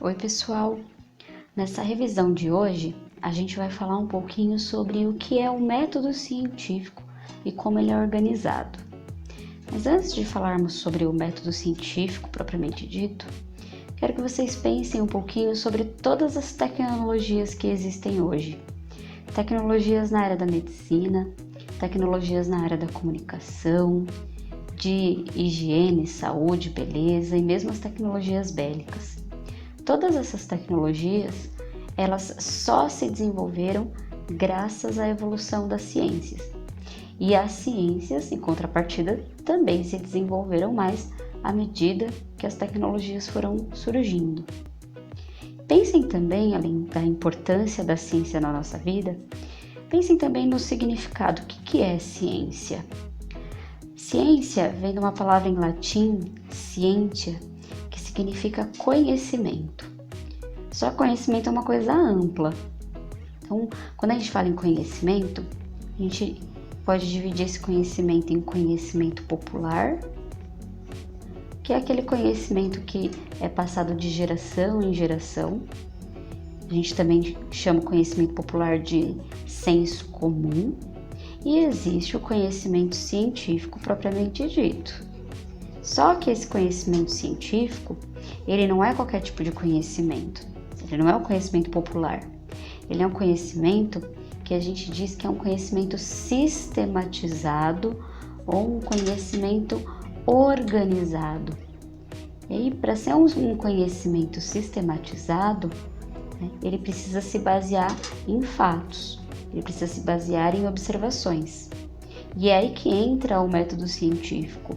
Oi pessoal, nessa revisão de hoje a gente vai falar um pouquinho sobre o que é o método científico e como ele é organizado. Mas antes de falarmos sobre o método científico propriamente dito, quero que vocês pensem um pouquinho sobre todas as tecnologias que existem hoje. Tecnologias na área da medicina, tecnologias na área da comunicação, de higiene, saúde, beleza e mesmo as tecnologias bélicas. Todas essas tecnologias, elas só se desenvolveram graças à evolução das ciências. E as ciências, em contrapartida, também se desenvolveram mais à medida que as tecnologias foram surgindo. Pensem também, além da importância da ciência na nossa vida, pensem também no significado. O que é ciência? Ciência vem de uma palavra em latim, scientia, que significa conhecimento. Só que conhecimento é uma coisa ampla. Então, quando a gente fala em conhecimento, a gente pode dividir esse conhecimento em conhecimento popular, que é aquele conhecimento que é passado de geração em geração. A gente também chama o conhecimento popular de senso comum. E existe o conhecimento científico propriamente dito. Só que esse conhecimento científico, ele não é qualquer tipo de conhecimento. Ele não é um conhecimento popular. Ele é um conhecimento que a gente diz que é um conhecimento sistematizado ou um conhecimento organizado. E aí, para ser um conhecimento sistematizado, ele precisa se basear em fatos. Ele precisa se basear em observações. E é aí que entra o método científico.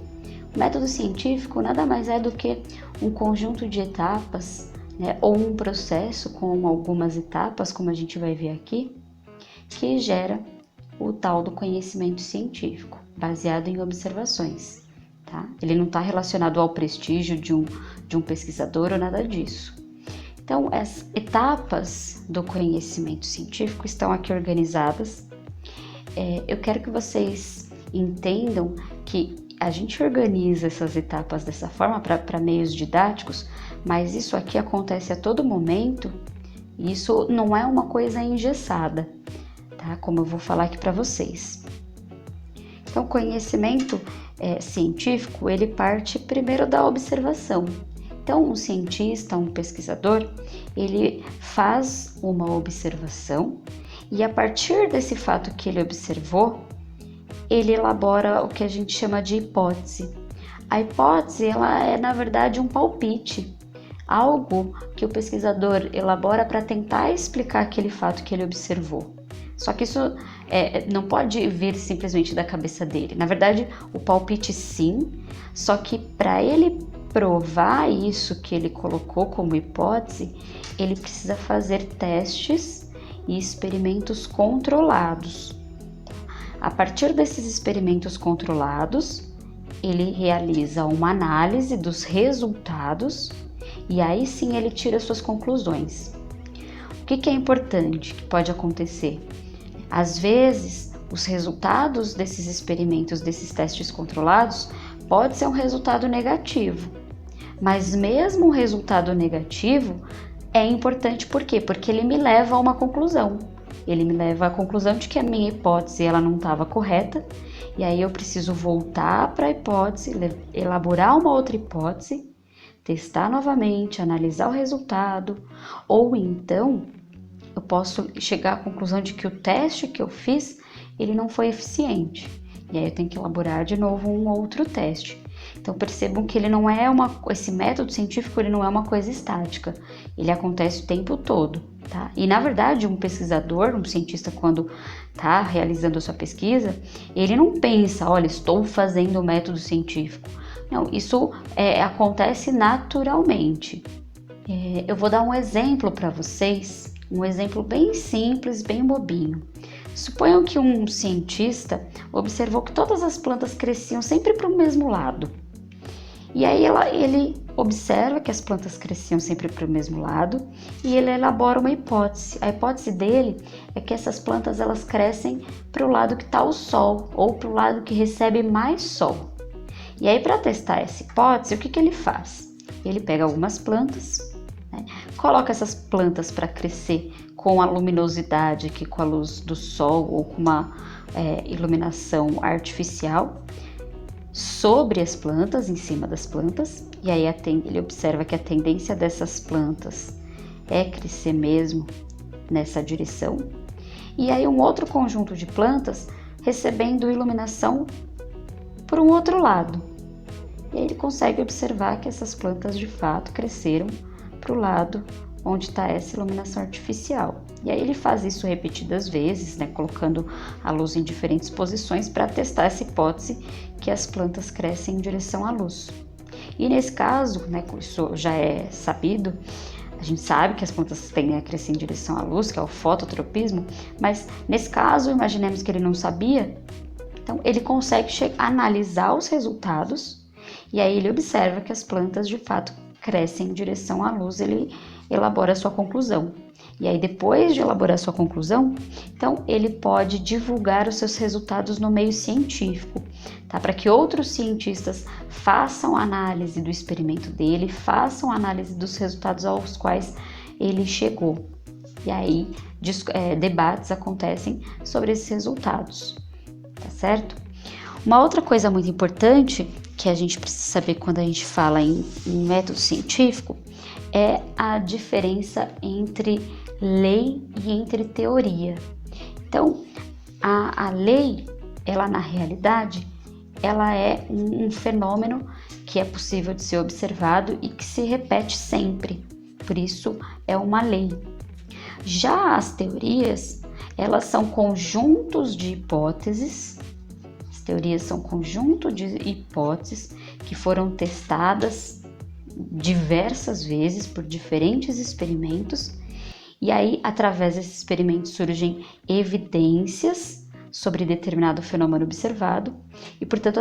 O método científico nada mais é do que um conjunto de etapas, ou um processo com algumas etapas, como a gente vai ver aqui, que gera o tal do conhecimento científico, baseado em observações. Tá? Ele não está relacionado ao prestígio de um pesquisador ou nada disso. Então, as etapas do conhecimento científico estão aqui organizadas. Eu quero que vocês entendam que a gente organiza essas etapas dessa forma para meios didáticos, mas isso aqui acontece a todo momento e isso não é uma coisa engessada, tá? Como eu vou falar aqui para vocês. Então, o conhecimento científico, ele parte primeiro da observação. Então, um cientista, um pesquisador, ele faz uma observação e a partir desse fato que ele observou, ele elabora o que a gente chama de hipótese. A hipótese, ela é na verdade um palpite, algo que o pesquisador elabora para tentar explicar aquele fato que ele observou. Só que isso não pode vir simplesmente da cabeça dele. Na verdade, o palpite sim, só que para ele provar isso que ele colocou como hipótese, ele precisa fazer testes e experimentos controlados. A partir desses experimentos controlados, ele realiza uma análise dos resultados e aí sim ele tira suas conclusões. O que é importante que pode acontecer? Às vezes, os resultados desses experimentos, desses testes controlados, pode ser um resultado negativo. Mas mesmo o resultado negativo é importante, por quê? Porque ele me leva a uma conclusão. Ele me leva à conclusão de que a minha hipótese ela não estava correta, e aí eu preciso voltar para a hipótese, elaborar uma outra hipótese, testar novamente, analisar o resultado, ou então eu posso chegar à conclusão de que o teste que eu fiz, ele não foi eficiente. E aí eu tenho que elaborar de novo um outro teste. Então percebam que ele não é esse método científico, ele não é uma coisa estática, ele acontece o tempo todo, tá? E na verdade um pesquisador, um cientista, quando está realizando a sua pesquisa, ele não pensa, olha, estou fazendo o método científico. Não, isso acontece naturalmente. Eu vou dar um exemplo para vocês, um exemplo bem simples, bem bobinho. Suponham que um cientista observou que todas as plantas cresciam sempre para o mesmo lado. E aí ele observa que as plantas cresciam sempre para o mesmo lado e ele elabora uma hipótese. A hipótese dele é que essas plantas elas crescem para o lado que está o sol ou para o lado que recebe mais sol. E aí, para testar essa hipótese, o que ele faz? Ele pega algumas plantas, coloca essas plantas para crescer com a luminosidade, aqui com a luz do sol ou com uma iluminação artificial sobre as plantas, em cima das plantas, e aí ele observa que a tendência dessas plantas é crescer mesmo nessa direção, e aí um outro conjunto de plantas recebendo iluminação por um outro lado. E aí ele consegue observar que essas plantas de fato cresceram para o lado onde está essa iluminação artificial. E aí ele faz isso repetidas vezes, né, colocando a luz em diferentes posições para testar essa hipótese que as plantas crescem em direção à luz. E nesse caso, né, isso já é sabido, a gente sabe que as plantas tendem a crescer em direção à luz, que é o fototropismo, mas nesse caso, imaginemos que ele não sabia, então ele consegue analisar os resultados e aí ele observa que as plantas de fato crescem em direção à luz, ele elabora a sua conclusão. E aí depois de elaborar a sua conclusão, então ele pode divulgar os seus resultados no meio científico, tá? Para que outros cientistas façam análise do experimento dele, façam análise dos resultados aos quais ele chegou. E aí debates acontecem sobre esses resultados, tá certo? Uma outra coisa muito importante que a gente precisa saber quando a gente fala em método científico é a diferença entre lei e entre teoria. Então, a lei, ela na realidade, ela é um fenômeno que é possível de ser observado e que se repete sempre. Por isso, é uma lei. Já as teorias, elas são conjuntos de hipóteses. As teorias são conjunto de hipóteses que foram testadas diversas vezes por diferentes experimentos, e aí através desses experimentos surgem evidências sobre determinado fenômeno observado, e portanto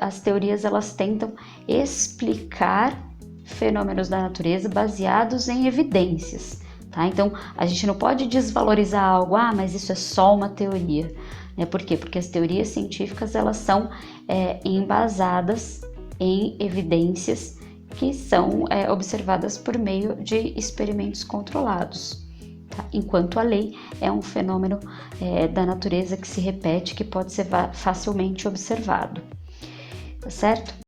as teorias elas tentam explicar fenômenos da natureza baseados em evidências, tá? Então a gente não pode desvalorizar algo, mas isso é só uma teoria, né? Por quê? Porque as teorias científicas elas são embasadas em evidências que são observadas por meio de experimentos controlados, tá? Enquanto a lei é um fenômeno da natureza que se repete, que pode ser facilmente observado, tá certo?